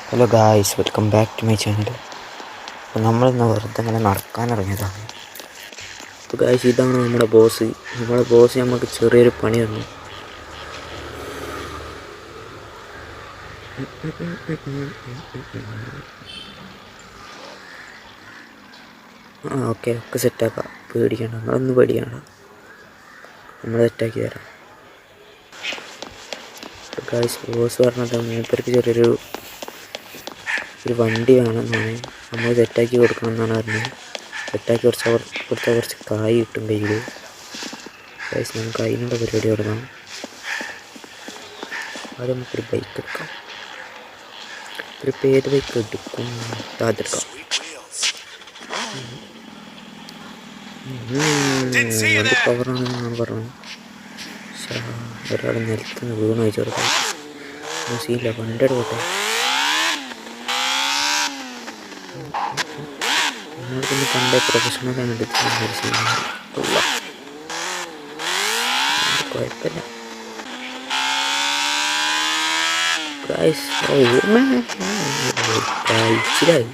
Hello guys, welcome back to my channel. അപ്പോൾ നമ്മളിന്ന് വെറുതെ ഇങ്ങനെ നടക്കാനിറങ്ങിയതാണ്. അപ്പോൾ ഗായ്സ്, ഇതാണ് നമ്മുടെ ബോസ്. നമുക്ക് ചെറിയൊരു പണി തന്നു. ഓക്കെ സെറ്റാക്കാം. പേടിക്കണ്ട, നമ്മളൊന്നും പേടിക്കണ്ട, നമ്മൾ സെറ്റാക്കി തരാം. ഗായ്സ്, ബോസ് പറഞ്ഞത് മൂപ്പർക്ക് ചെറിയൊരു വണ്ടി വേണമെന്നാണ്, നമ്മൾ സെറ്റാക്കി കൊടുക്കണം എന്നാണ് പറഞ്ഞത്. സെറ്റാക്കി കൊടുത്താൽ കുറച്ച് കായ് കിട്ടും കയ്യിൽ. ഗായ്സ്, നമുക്ക് അതിനുള്ള പരിപാടി തുടങ്ങാം. ആദ്യം നമുക്കൊരു ബൈക്ക് എടുക്കാം. ഏത് ബൈക്ക് എടുക്കും? അതെടുക്കാം. നല്ല പവറാണെന്നാണ് പറഞ്ഞത്. ഒരാൾ നിലത്തുനിന്ന് വീണ് വെച്ച് കൊടുക്കാം. സീനില്ല, വണ്ടിയുടെ പോട്ടെ. നമ്മൾ പിന്നെ കണ്ട പ്രൊഫഷണലാണ് എടുത്ത് കുഴപ്പമില്ല. കഴിച്ചിലായി.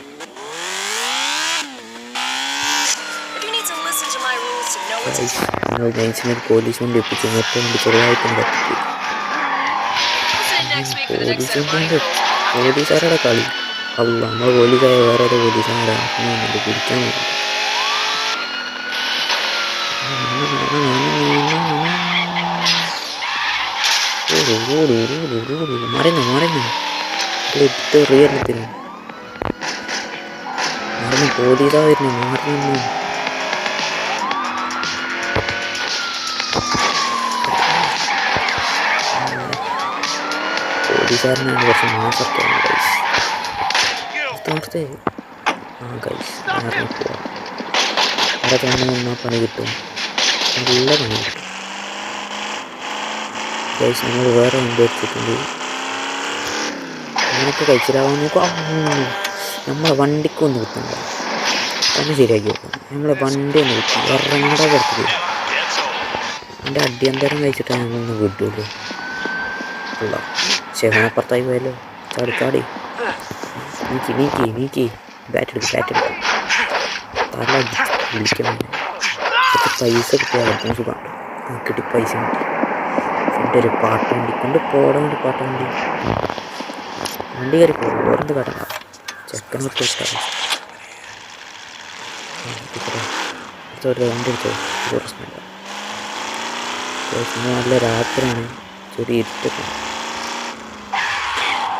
ജെയിംസിനൊരു പോലീസ് കൊണ്ട് എത്തിച്ചു. ഏറ്റവും കൊണ്ട് ചെറുതായിട്ടും പറ്റി. പോലീസുകാരുടെ കളി അല്ല, നമ്മൾ പോലീസായ വേറെ ഒരു പോലീസുകാരെ പിടിക്കാൻ വേണ്ടി. മറന്നു റിയലത്തിന് മറന്നു. പോലീസാ വരുന്നു. മാറുന്നു. പോലീസുകാരനാണ് കുറച്ച് മാസൊക്കെയാണ് ഗൈസ്. ഗൈസ് മാറി പോവാം. അവിടെ തന്നെ നിന്നാൽ പണി കിട്ടും, നല്ല പണി കിട്ടും. ഗൈസ്, നമ്മൾ വേറെ വണ്ടി വെച്ചിട്ടുണ്ട്. അങ്ങനൊക്കെ കഴിച്ചിലാവാൻ നോക്കുക. നമ്മളെ വണ്ടിക്ക് ഒന്ന് കിട്ടുന്നുണ്ടോ തന്നെ ശരിയാക്കി വെക്കണം. നമ്മളെ വണ്ടി ഒന്ന് കിട്ടും. ഇറങ്ങടെ പുറത്ത് എൻ്റെ അടിയന്തരം കഴിച്ചിട്ടാണ് നമ്മളൊന്ന് വിട്ടുള്ളൂ. അല്ല, ചെവനപ്പുറത്തായി പോയല്ലോ. ചാടി നീക്കി ബാറ്റെടുക്കും. തല വിളിക്കാൻ പൈസ കിട്ടിയാൽ അടുത്ത സുഖമുണ്ട്. കിട്ടി, പൈസ കിട്ടി. എൻ്റെ ഒരു പാട്ടുവണ്ടി കൊണ്ട് പോടാൻ വേണ്ടി. പാട്ടുവണ്ടി കയറി പോകും. വേറെന്ത് കാട്ടണ്ട. ചെക്കൻ വിട്ട് ഇഷ്ടമാണ്. വണ്ടി എടുത്തോ, പ്രശ്നമില്ല. നല്ല രാത്രിയാണ്. ചെറിയ ഇരുട്ടൊക്കെ,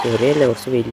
ചെറിയല്ല, കുറച്ച് വലിയ